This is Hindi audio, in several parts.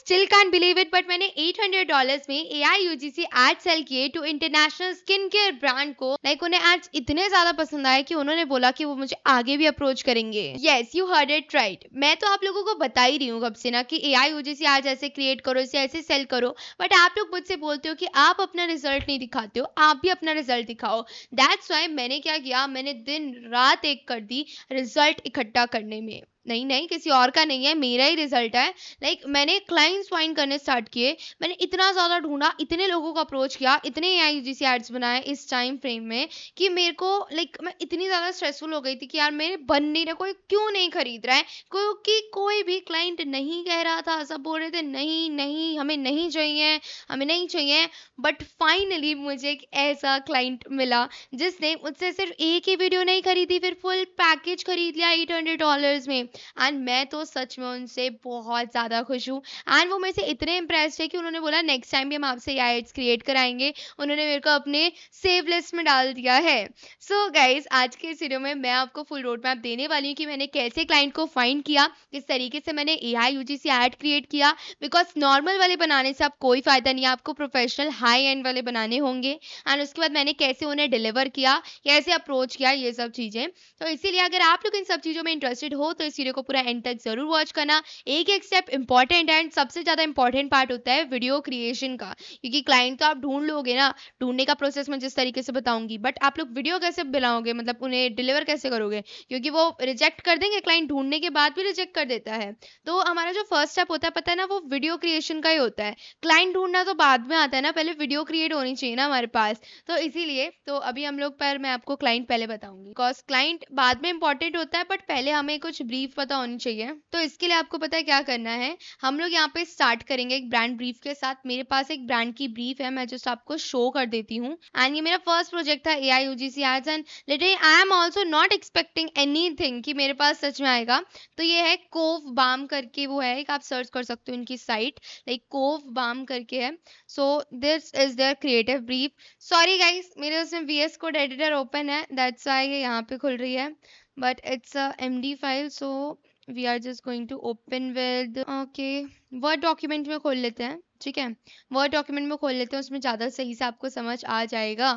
Still can't believe it, but मैंने $800 में AI UGC एड सेल किए to international skin care brand को। लाइक उन्हें एड्स इतने ज्यादा पसंद आए कि उन्होंने बोला कि वो मुझे आगे भी अप्रोच करेंगे। Yes, you heard it right. मैं तो आप लोगों को बता ही रही हूँ कब से ना कि AI UGC एड्स ऐसे क्रिएट करो, इसे ऐसे सेल करो, बट आप लोग मुझसे बोलते हो कि आप अपना रिजल्ट नहीं दिखाते हो, आप भी अपना रिजल्ट दिखाओ। दैट्स वाई मैंने क्या किया, मैंने दिन रात एक कर दी रिजल्ट इकट्ठा करने में। नहीं नहीं, किसी और का नहीं है, मेरा ही रिजल्ट है। लाइक मैंने क्लाइंट्स फाइंड करने स्टार्ट किए, मैंने इतना ज़्यादा ढूंढा, इतने लोगों को अप्रोच किया, इतने AIGC एड्स बनाए इस टाइम फ्रेम में कि मेरे को लाइक मैं इतनी ज़्यादा स्ट्रेसफुल हो गई थी कि यार मेरे बन नहीं रहे, कोई क्यों नहीं खरीद रहा है, क्योंकि कोई भी क्लाइंट नहीं कह रहा था। सब बोल रहे थे नहीं नहीं हमें नहीं चाहिए, हमें नहीं चाहिए। बट फाइनली मुझे एक ऐसा क्लाइंट मिला जिसने मुझसे सिर्फ एक ही वीडियो नहीं खरीदी, फिर फुल पैकेज खरीद लिया $800 में। एंड मैं तो सच में उनसे बहुत ज़्यादा खुश हूँ। एंड वो मेरे से इतने इम्प्रेस्ड है कि उन्होंने बोला नेक्स्ट टाइम भी हम आपसे ये एड्स क्रिएट कराएंगे। उन्होंने मेरे को अपने सेव लिस्ट में डाल दिया है। सो गाइज, आज के इस वीडियो में मैं आपको फुल रोड मैप देने वाली हूँ कि मैंने कैसे क्लाइंट को फाइंड किया, किस तरीके से मैंने AI UGC एड क्रिएट किया। बिकॉज नॉर्मल वाले बनाने से आप कोई फायदा नहीं है, आपको प्रोफेशनल हाई एंड वाले बनाने होंगे। एंड उसके बाद मैंने कैसे उन्हें डिलीवर किया, कैसे अप्रोच किया, ये सब चीज़ें। तो इसीलिए अगर आप लोग इन सब चीज़ों में इंटरेस्टेड हो तो इस वीडियो को पूरा एंड तक जरूर वॉच करना। एक एक स्टेप इंपॉर्टेंट है एंड सबसे ज़्यादा इंपॉर्टेंट पार्ट होता है वीडियो क्रिएशन का, क्योंकि क्लाइंट तो आप ढूंढ लोगे ना, ढूंढने का प्रोसेस मैं जिस तरीके से बताऊंगी, बट आप लोग वीडियो कैसे बनाओगे, मतलब उन्हें डिलीवर कैसे करोगे, क्योंकि वो रिजेक्ट कर देंगे, क्लाइंट ढूंढने के बाद भी रिजेक्ट कर देता है। तो हमारा जो फर्स्ट स्टेप होता है पता है ना, वो वीडियो क्रिएशन का ही होता है। क्लाइंट ढूंढना तो बाद में आता है ना, पहले वीडियो क्रिएट होनी चाहिए ना हमारे पास। तो इसीलिए तो अभी हम लोग पर मैं आपको क्लाइंट पहले बताऊंगी, बिकॉज क्लाइंट बाद में इंपॉर्टेंट होता है, बट पहले हमें कुछ ब्रीफ पता होनी चाहिए। तो इसके लिए आपको पता है क्या करना है, हम लोग यहाँ पे स्टार्ट करेंगे एक ब्रांड ब्रीफ के साथ। मेरे पास एक ब्रांड की ब्रीफ है, मैं जस्ट आपको शो कर देती हूँ। एंड ये मेरा फर्स्ट प्रोजेक्ट था AI UGC ads, and literally I am also not expecting anything कि मेरे पास सच में आएगा। तो ये है कोव बाम करके, वो है एक, आप सर्च कर सकते हो इनकी साइट, लाइक कोव बाम करके है। So this is their creative brief. Sorry guys, मेरे उसमें VS कोड एडिटर ओपन है, दैट्स व्हाई ये यहाँ पे खुल रही है, but it's a MD file. So we are just going to open with, okay, word document में खोल लेते हैं। ठीक है, वर्ड डॉक्यूमेंट में खोल लेते हैं, उसमें ज़्यादा सही से आपको समझ आ जाएगा।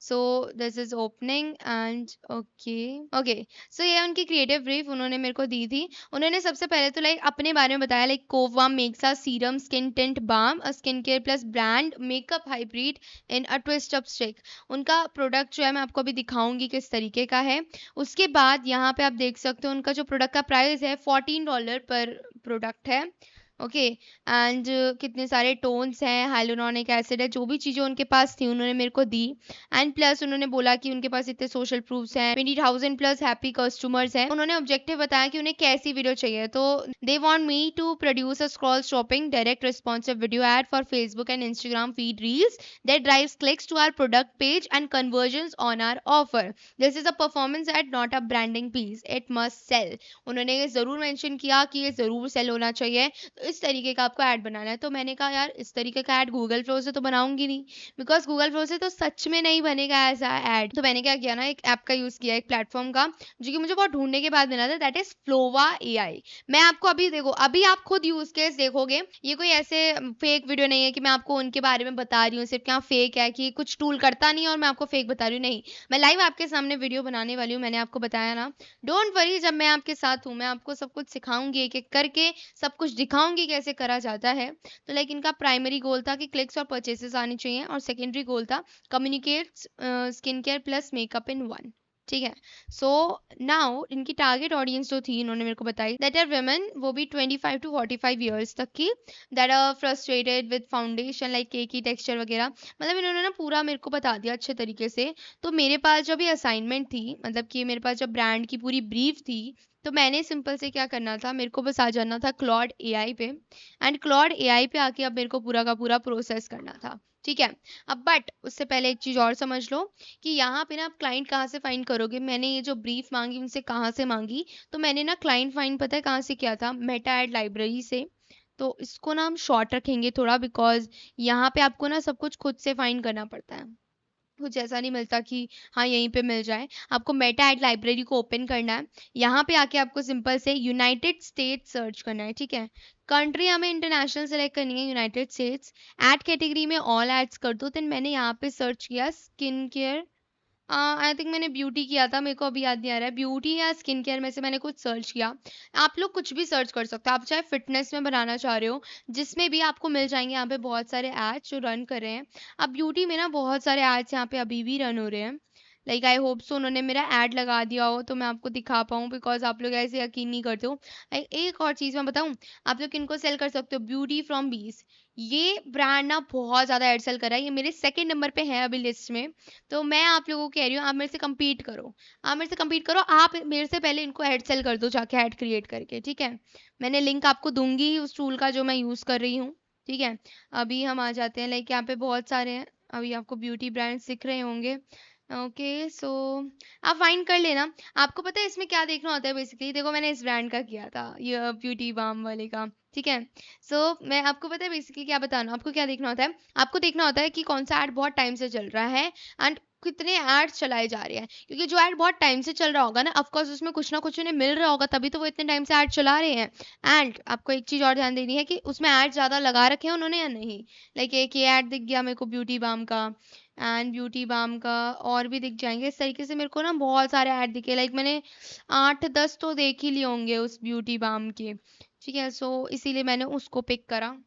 So this is opening and okay okay. So ये उनकी क्रिएटिव ब्रीफ उन्होंने मेरे को दी थी। उन्होंने सबसे पहले तो लाइक अपने बारे में बताया, लाइक कोवबाम makes a serum skin tint balm, a skin care plus brand makeup hybrid in a twist of stick. उनका प्रोडक्ट जो है मैं आपको अभी दिखाऊंगी किस तरीके का है। उसके बाद यहाँ पे आप देख सकते हो उनका जो प्रोडक्ट का प्राइस है $14 पर प्रोडक्ट है। ओके, एंड कितने सारे टोन्स हैं, हाइलुरोनिक एसिड है, जो भी चीज़ें उनके पास थी उन्होंने मेरे को दी। एंड प्लस उन्होंने बोला कि उनके पास इतने सोशल प्रूफ्स हैं, 20,000 प्लस हैप्पी कस्टमर्स हैं। उन्होंने ऑब्जेक्टिव बताया कि उन्हें कैसी वीडियो चाहिए, तो they want me to produce a scroll shopping direct responsive video ad for Facebook and Instagram feed reels that drives clicks to our product page and conversions on our offer. This is a performance ad, not a branding piece. It must sell. उन्होंने ये ज़रूर मेंशन किया कि ये ज़रूर सेल होना चाहिए, तो इस तरीके का आपको ऐड बनाना है। तो मैंने कहा यार इस तरीके का ऐड गूगल फ्लो से तो बनाऊंगी नहीं, बिकॉज गूगल फ्लो से तो सच में नहीं बनेगा ऐसा ऐड। तो मैंने क्या किया ना, एक ऐप का यूज़ किया, एक प्लेटफॉर्म का, जो कि मुझे बहुत ढूंढने के बाद मिला था, दैट इज फ्लोवा AI। मैं आपको अभी देखो, अभी आप खुद यूज केस देखोगे, ये कोई ऐसे फेक वीडियो नहीं है कि मैं आपको उनके बारे में बता रही हूँ सिर्फ क्या फेक है कि कुछ टूल करता नहीं है और मैं आपको फेक बता रही हूँ, नहीं, मैं लाइव आपके सामने वीडियो बनाने वाली हूँ। मैंने आपको बताया ना, डोंट वरी, जब मैं आपके साथ हूँ मैं आपको सब कुछ सिखाऊंगी, एक एक करके सब कुछ दिखाऊंगी कैसे करा जाता है। तो लाइक इनका प्राइमरी गोल था कि क्लिक्स और परचेसेस आने चाहिए, और सेकेंडरी गोल था communicate skin care plus makeup in one. ठीक है, सो नाउ इनकी टारगेट ऑडियंस जो थी इन्होंने मेरे को बताई, दैट आर वुमेन, वो भी 25 to 45 ईयर्स तक की, that are frustrated with foundation like cake की टेक्सचर वगैरह। मतलब इन्होंने ना पूरा मेरे को बता दिया अच्छे तरीके से। तो मेरे पास जब ये असाइनमेंट थी, मतलब कि मेरे पास जब ब्रांड की पूरी ब्रीफ थी, तो मैंने सिंपल से क्या करना था, मेरे को बस आ जाना था क्लॉड AI पे, एंड क्लॉड AI पे आके अब मेरे को पूरा का पूरा प्रोसेस करना था। ठीक है, अब बट उससे पहले एक चीज़ और समझ लो कि यहाँ पे ना आप क्लाइंट कहाँ से फाइंड करोगे। मैंने ये जो ब्रीफ मांगी उनसे कहाँ से मांगी, तो मैंने ना क्लाइंट फाइंड पता है कहाँ से किया था, मेटा एड लाइब्रेरी से। तो इसको ना हम शॉर्ट रखेंगे थोड़ा, बिकॉज यहाँ पे आपको ना सब कुछ खुद से फाइंड करना पड़ता है। कुछ ऐसा नहीं मिलता कि हाँ यहीं पे मिल जाए। आपको मेटा एड लाइब्रेरी को ओपन करना है। यहाँ पे आके आपको सिंपल से यूनाइटेड स्टेट्स सर्च करना है, ठीक है। कंट्री हमें इंटरनेशनल सेलेक्ट करनी है, यूनाइटेड स्टेट्स। एड कैटेगरी में ऑल एड्स कर दो। देन मैंने यहाँ पे सर्च किया स्किन केयर। आई थिंक मैंने ब्यूटी किया था, मेरे को अभी याद नहीं आ रहा है, ब्यूटी या स्किन केयर में से मैंने कुछ सर्च किया। आप लोग कुछ भी सर्च कर सकते हो, आप चाहे फिटनेस में बनाना चाह रहे हो, जिसमें भी आपको मिल जाएंगे यहाँ पे बहुत सारे एड्स जो रन कर रहे हैं। अब ब्यूटी में ना बहुत सारे एड्स यहाँ पे अभी भी रन हो रहे हैं। लाइक आई होप सो उन्होंने मेरा ऐड लगा दिया हो तो मैं आपको दिखा पाऊँ, बिकॉज आप लोग ऐसे यकीन नहीं करते हो। एक और चीज़ मैं बताऊँ, आप लोग किनको सेल कर सकते हो, ब्यूटी फ्रॉम बीस। ये ब्रांड ना बहुत ज़्यादा एड सेल कर रहा है, ये मेरे सेकंड नंबर पे है अभी लिस्ट में। तो मैं आप लोगों को कह रही हूँ, आप मेरे से compete करो। आप मेरे से compete करो, आप मेरे से पहले इनको ऐड सेल कर दो जाके ऐड क्रिएट करके, ठीक है। मैंने लिंक आपको दूंगी उस टूल का जो मैं यूज़ कर रही हूँ, ठीक है। अभी हम आ जाते हैं, लाइक यहाँ पे बहुत सारे हैं। अभी आपको ब्यूटी ब्रांड्स दिख रहे होंगे। ओके सो आप फाइंड कर लेना। आपको पता है इसमें क्या देखना होता है बेसिकली, देखो मैंने इस ब्रांड का किया था, ये ब्यूटी बाम वाले का, ठीक है। सो मैं आपको पता है बेसिकली क्या बताना, आपको क्या देखना होता है, आपको देखना होता है कि कौन सा ऐड बहुत टाइम से चल रहा है एंड कितने एड्स चलाए जा रहे हैं। क्योंकि जो ऐड बहुत टाइम से चल रहा होगा ना, ऑफ कोर्स उसमें कुछ ना कुछ उन्हें मिल रहा होगा, तभी तो वो इतने टाइम से ऐड चला रहे हैं। एंड आपको एक चीज और ध्यान देनी है कि उसमें ऐड ज्यादा लगा रखे हैं उन्होंने या नहीं। लाइक एक ये ऐड दिख गया मेरे को ब्यूटी बाम का, एंड ब्यूटी बाम का और भी दिख जाएंगे। इस तरीके से मेरे को ना बहुत सारे ऐड दिखे, लाइक मैंने 8-10 तो देख ही लिए होंगे उस ब्यूटी बाम के, ठीक है। सो इसीलिए मैंने उसको पिक करा।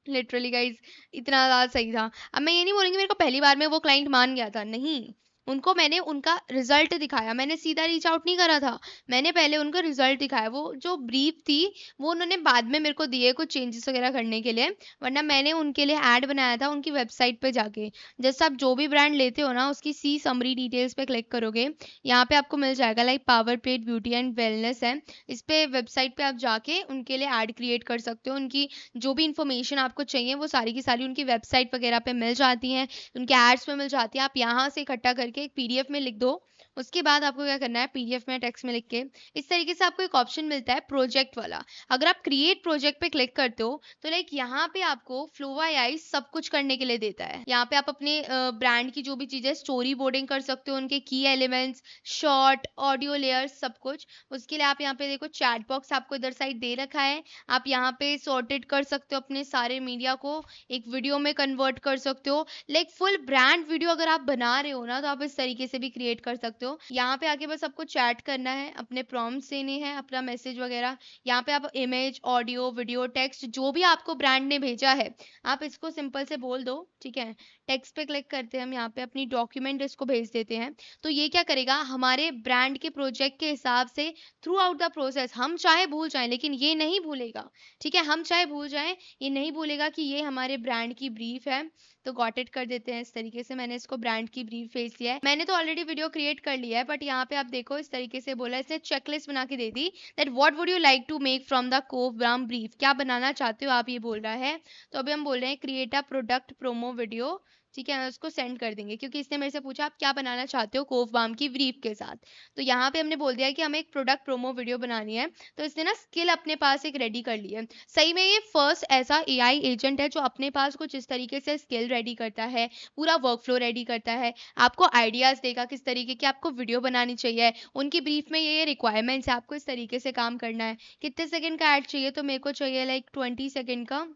लिटरली गाइज इतना ज़्यादा सही था। अब मैं ये नहीं बोलूँगी मेरे को पहली बार में वो क्लाइंट मान गया था, नहीं। उनको मैंने उनका रिजल्ट दिखाया, मैंने सीधा रीच आउट नहीं करा था। मैंने पहले उनको रिजल्ट दिखाया, वो जो ब्रीफ थी वो उन्होंने बाद में मेरे को दिए कुछ चेंजेस वगैरह करने के लिए, वरना मैंने उनके लिए ऐड बनाया था उनकी वेबसाइट पे जाके। जैसे आप जो भी ब्रांड लेते हो ना, उसकी सी समरी डिटेल्स पे क्लिक करोगे, यहाँ पे आपको मिल जाएगा like power plate beauty and wellness है। इस पे वेबसाइट पे आप जाके उनके लिए ऐड क्रिएट कर सकते हो। उनकी जो भी इंफॉर्मेशन आपको चाहिए वो सारी की सारी उनकी वेबसाइट वगैरह पे मिल जाती हैं, उनके एड्स में मिल जाती है। आप यहाँ से इकट्ठा करके एक पीडीएफ में लिख दो। उसके बाद आपको क्या करना है, पीडीएफ में टेक्स्ट में लिख के इस तरीके से आपको एक ऑप्शन मिलता है प्रोजेक्ट वाला। अगर आप क्रिएट प्रोजेक्ट पे क्लिक करते हो तो लाइक यहाँ पे आपको फ्लोवा एआई सब कुछ करने के लिए देता है। यहाँ पे आप अपने ब्रांड की जो भी चीजें स्टोरी बोर्डिंग कर सकते हो, उनके की एलिमेंट्स, शॉर्ट, ऑडियो लेयर्स, सब कुछ। उसके लिए आप यहाँ पे देखो चैट बॉक्स आपको इधर साइड दे रखा है। आप यहाँ पे सॉर्टेड कर सकते हो अपने सारे मीडिया को, एक वीडियो में कन्वर्ट कर सकते हो। लाइक फुल ब्रांड वीडियो अगर आप बना रहे हो ना, तो आप इस तरीके से भी क्रिएट कर सकते हो। यहाँ पे आके बस आपको चैट करना है, अपने प्रॉम्प्ट्स देने हैं, अपना मैसेज वगैरह। यहाँ पे आप इमेज, ऑडियो, वीडियो, टेक्स्ट जो भी आपको ब्रांड ने भेजा है, आप इसको सिंपल से बोल दो, ठीक है। टेक्स्ट पे क्लिक करते हैं हम, यहाँ पे अपनी डॉक्यूमेंट इसको भेज देते हैं। तो ये क्या करेगा, हमारे ब्रांड के प्रोजेक्ट के हिसाब से थ्रू आउट द प्रोसेस, हम चाहे भूल जाएं लेकिन ये नहीं भूलेगा, ठीक है। हम चाहे भूल जाएं, ये नहीं भूलेगा कि ये हमारे ब्रांड की ब्रीफ है। तो गॉट इट कर देते हैं इस तरीके से। मैंने इसको ब्रांड की ब्रीफ भेज दिया है। मैंने तो ऑलरेडी वीडियो क्रिएट कर लिया है, बट यहाँ पे आप देखो इस तरीके से बोला, इसने चेकलिस्ट बना के दे दी that what would you like to make from the कोव ब्राम ब्रीफ, क्या बनाना चाहते हो आप, ये बोल रहा है। तो अभी हम बोल रहे हैं create a product promo video, ठीक है। उसको सेंड कर देंगे क्योंकि इसने मेरे से पूछा आप क्या बनाना चाहते हो कोव बाम की ब्रीफ के साथ। तो यहाँ पे हमने बोल दिया है कि हमें एक प्रोडक्ट प्रोमो वीडियो बनानी है। तो इसने ना स्किल अपने पास एक रेडी कर ली है। सही में ये फर्स्ट ऐसा एआई एजेंट है जो अपने पास कुछ इस तरीके से स्किल रेडी करता है, पूरा वर्कफ्लो रेडी करता है, आपको आइडियाज देगा किस तरीके की आपको वीडियो बनानी चाहिए। उनकी ब्रीफ में ये रिक्वायरमेंट्स है, आपको इस तरीके से काम करना है। कितने सेकंड का ऐड चाहिए, तो मेरे को चाहिए लाइक 20 सेकंड का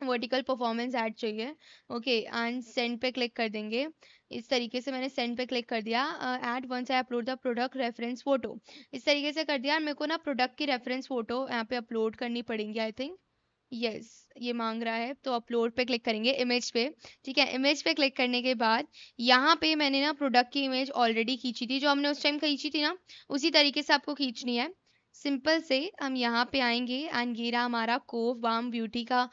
वर्टिकल परफॉर्मेंस ऐड चाहिए। ओके एंड सेंड पे क्लिक कर देंगे। इस तरीके से मैंने सेंड पे क्लिक कर दिया। Add once I upload the product reference photo, इस तरीके से कर दिया। मेरे को ना प्रोडक्ट की रेफरेंस फोटो यहाँ पे अपलोड करनी पड़ेगी आई थिंक। यस, ये मांग रहा है तो अपलोड पे क्लिक करेंगे, इमेज पे, ठीक है। इमेज पे क्लिक करने के बाद यहाँ पे मैंने ना प्रोडक्ट की इमेज ऑलरेडी खींची थी, जो हमने उस टाइम खींची थी ना, उसी तरीके से आपको खींचनी है। सिंपल से हम यहाँ पे आएंगे एंड ये रहा हमारा कोव बाम ब्यूटी का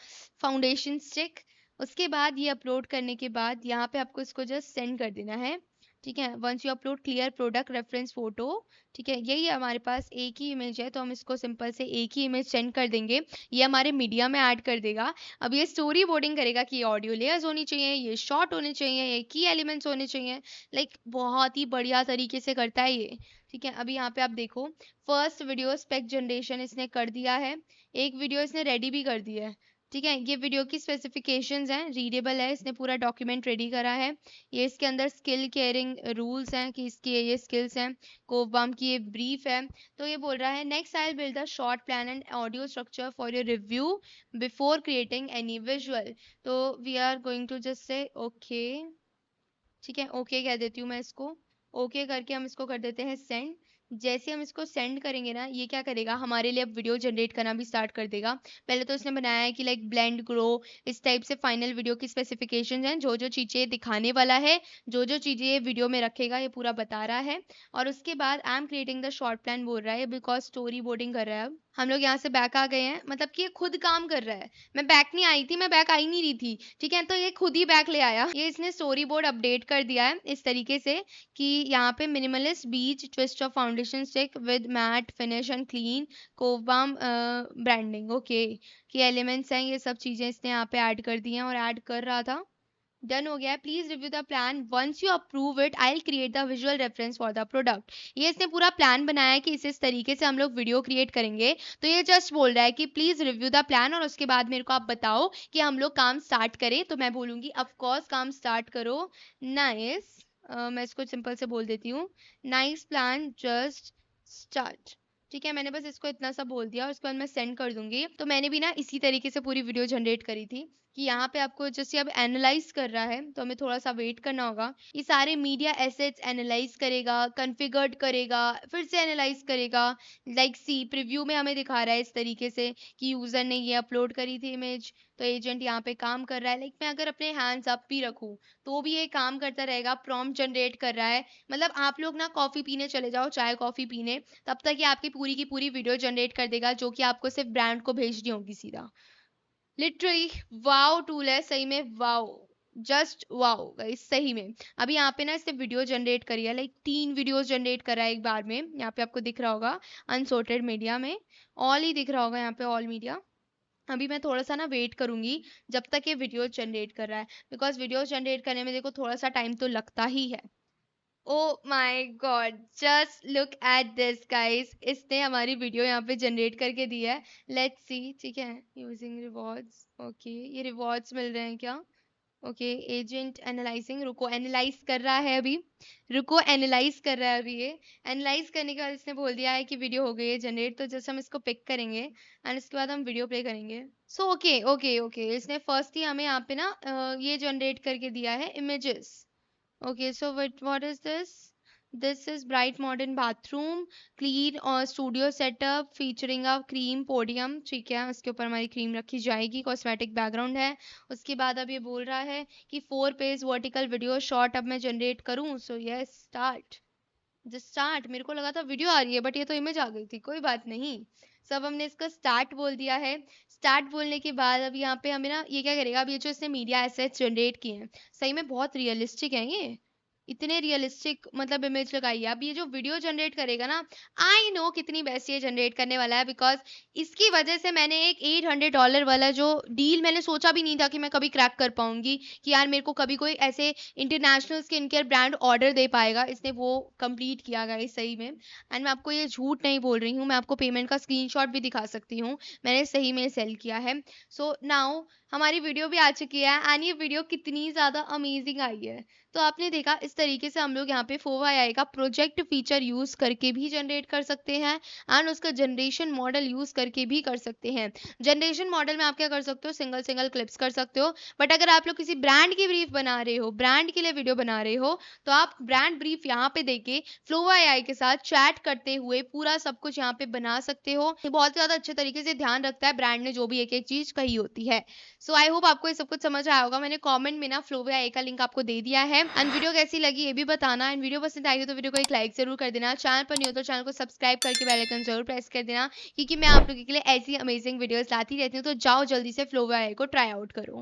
फाउंडेशन स्टिक। उसके बाद ये अपलोड करने के बाद यहाँ पे आपको इसको जस्ट सेंड कर देना है, ठीक है। Once you upload clear product reference photo, ठीक है। यही हमारे पास एक ही इमेज है तो हम इसको सिंपल से एक ही इमेज सेंड कर देंगे। ये हमारे मीडिया में ऐड कर देगा। अब ये स्टोरी बोर्डिंग करेगा कि ये ऑडियो लेयर्स होनी चाहिए, ये शॉर्ट होने चाहिए, ये की एलिमेंट्स होने चाहिए। लाइक बहुत ही बढ़िया तरीके से करता है ये, ठीक है। अभी यहाँ पे आप देखो फर्स्ट वीडियो स्पेक जनरेशन इसने कर दिया है, एक वीडियो इसने रेडी भी कर दिया है। ठीक है, ये वीडियो की स्पेसिफिकेशंस हैं, रीडेबल है, इसने पूरा डॉक्यूमेंट रेडी करा है। ये इसके अंदर स्किल केयरिंग रूल्स हैं कि इसकी ये स्किल्स हैं। कोवबम की ये ब्रीफ है। तो ये बोल रहा है next I will build a short plan and audio structure for your review before creating any visual. तो we are going to just say okay. ठीक है, ओके कह देती हूँ मैं इसको। ओके करके हम इसको कर देते हैं सेंड। जैसे हम इसको सेंड करेंगे ना, ये क्या करेगा, हमारे लिए अब वीडियो जनरेट करना भी स्टार्ट कर देगा। पहले तो इसने बनाया है कि लाइक ब्लेंड ग्रो, इस टाइप से फाइनल वीडियो की स्पेसिफिकेशन हैं, जो जो चीज़ें दिखाने वाला है, जो जो चीज़ें ये वीडियो में रखेगा, ये पूरा बता रहा है। और उसके बाद I am creating the short plan बोल रहा है, बिकॉज स्टोरी बोर्डिंग कर रहा है। अब हम लोग यहाँ से बैक आ गए हैं, मतलब कि ये खुद काम कर रहा है। मैं बैक नहीं आई थी, मैं बैक आई नहीं रही थी। ठीक है, तो ये खुद ही बैक ले आया। ये इसने स्टोरी बोर्ड अपडेट कर दिया है इस तरीके से कि यहाँ पे minimalist beach twist of foundation stick with matte finish and clean कोवबम ब्रांडिंग। ओके, कि एलिमेंट्स हैं, ये सब चीज़ें इसने यहाँ पे ऐड कर दी हैं और ऐड कर रहा था। डन हो गया है। Please review the plan once you approve it I will create the visual reference for the product. ये इसने पूरा प्लान बनाया है कि इस तरीके से हम लोग वीडियो क्रिएट करेंगे। तो ये जस्ट बोल रहा है कि प्लीज रिव्यू द प्लान और उसके बाद मेरे को आप बताओ कि हम लोग काम स्टार्ट करें। तो मैं बोलूँगी ऑफकोर्स काम स्टार्ट करो। नाइस, मैं इसको सिंपल से बोल देती हूँ, नाइस प्लान जस्ट स्टार्ट। ठीक है, मैंने बस इसको इतना सा बोल दिया और उसके बाद मैं सेंड कर दूंगी। तो मैंने भी ना इसी तरीके से पूरी वीडियो जनरेट करी थी कि यहाँ पे आपको जैसे अब एनालाइज कर रहा है तो हमें थोड़ा सा वेट करना होगा। ये सारे मीडिया एसेट्स एनालाइज करेगा, कॉन्फ़िगर्ड करेगा, फिर से एनालाइज करेगा। लाइक सी प्रीव्यू में हमें दिखा रहा है इस तरीके से कि यूजर ने ये अपलोड करी थी इमेज, तो एजेंट यहाँ पे काम कर रहा है। लाइक मैं अगर अपने हैंड्स अप भी रखूँ तो भी ये काम करता रहेगा, प्रॉम्प्ट जनरेट कर रहा है। मतलब आप लोग ना कॉफी पीने चले जाओ, चाय कॉफी पीने, तब तक ये आपकी पूरी की पूरी वीडियो जनरेट कर देगा, जो कि आपको सिर्फ ब्रांड को भेजनी होगी सीधा। लिटरली वाओ टूल है, सही में वाओ, जस्ट वाओ गाइस, सही में। अभी यहाँ पे ना इसने वीडियो जनरेट करी है, लाइक 3 वीडियोस जनरेट करा है एक बार में। यहाँ पे आपको दिख रहा होगा अनसॉर्टेड मीडिया में, ऑल ही दिख रहा होगा यहाँ पे, ऑल मीडिया। अभी मैं थोड़ा सा ना वेट करूंगी जब तक ये वीडियो जनरेट कर रहा है, बिकॉज वीडियो जनरेट करने में देखो थोड़ा सा टाइम तो लगता ही है। Oh my God, just look at this guys, इसने हमारी वीडियो यहाँ पे जनरेट करके दी है। Let's see. ठीक है, यूजिंग रिवॉर्ड्स। ओके, ये रिवॉर्ड्स मिल रहे हैं क्या? ओके, एजेंट एनालाइजिंग, रुको एनालाइज कर रहा है अभी, रुको एनालाइज कर रहा है अभी। ये एनालाइज करने के बाद इसने बोल दिया है कि वीडियो हो गई है जनरेट। तो जैसे हम इसको पिक करेंगे एंड उसके बाद हम वीडियो प्ले करेंगे। सो ओके ओके ओके, इसने फर्स्ट ही हमें यहाँ पे ना ये जनरेट करके दिया है images. Okay, so what is this? This is bright modern bathroom, clean और studio setup featuring a cream podium। ठीक है, उसके ऊपर हमारी क्रीम रखी जाएगी, कॉस्मेटिक बैकग्राउंड है। उसके बाद अब ये बोल रहा है कि 4 पेज वर्टिकल वीडियो शॉर्ट अब मैं जनरेट करूँ। So yes, start, just start. मेरे को लगा था वीडियो आ रही है बट ये तो इमेज आ गई थी, कोई बात नहीं। सब हमने इसका स्टार्ट बोल दिया है। स्टार्ट बोलने के बाद अब यहाँ पे हमें ना ये क्या करेगा, अब ये जो इसने मीडिया एसेट्स जनरेट किए हैं सही में बहुत रियलिस्टिक हैं ये, इतने रियलिस्टिक मतलब इमेज लगाई है। अब ये जो वीडियो जनरेट करेगा ना, आई नो कितनी बेस्ट ये जनरेट करने वाला है, बिकॉज इसकी वजह से मैंने एक $800 वाला जो डील मैंने सोचा भी नहीं था कि मैं कभी क्रैक कर पाऊंगी, कि यार मेरे को कभी कोई ऐसे international skin care brand order दे पाएगा, इसने वो कंप्लीट किया गाइस सही में। एंड मैं आपको ये झूठ नहीं बोल रही हूँ, मैं आपको पेमेंट का स्क्रीनशॉट भी दिखा सकती हूँ, मैंने सही में सेल किया है। सो नाउ हमारी वीडियो भी आ चुकी है एंड ये वीडियो कितनी ज़्यादा अमेजिंग आई है। तो आपने देखा इस तरीके से हम लोग यहाँ पे फोवा एआई का प्रोजेक्ट फीचर यूज करके भी जनरेट कर सकते हैं एंड उसका जनरेशन मॉडल यूज करके भी कर सकते हैं। जनरेशन मॉडल में आप क्या कर सकते हो, सिंगल सिंगल क्लिप्स कर सकते हो। बट अगर आप लोग किसी ब्रांड की ब्रीफ बना रहे हो, ब्रांड के लिए वीडियो बना रहे हो, तो आप ब्रांड ब्रीफ यहाँ पे देके फ्लोवा एआई के साथ चैट करते हुए पूरा सब कुछ यहाँ पे बना सकते हो। ये बहुत ज्यादा अच्छे तरीके से ध्यान रखता है ब्रांड ने जो भी एक एक चीज कही होती है। सो आई होप आपको ये सब कुछ समझ आया होगा। मैंने कमेंट में ना फ्लोवा एआई का लिंक आपको दे दिया है एंड वीडियो कैसी लगी ये भी बताना। एंड वीडियो पसंद आई तो वीडियो को एक लाइक जरूर कर देना, चैनल पर नहीं हो तो चैनल को सब्सक्राइब करके बेल आइकन जरूर प्रेस कर देना, क्योंकि मैं आप लोगों के लिए ऐसी अमेजिंग वीडियोस लाती रहती हूँ। तो जाओ जल्दी से फ्लोवा एआई को ट्राई आउट करो।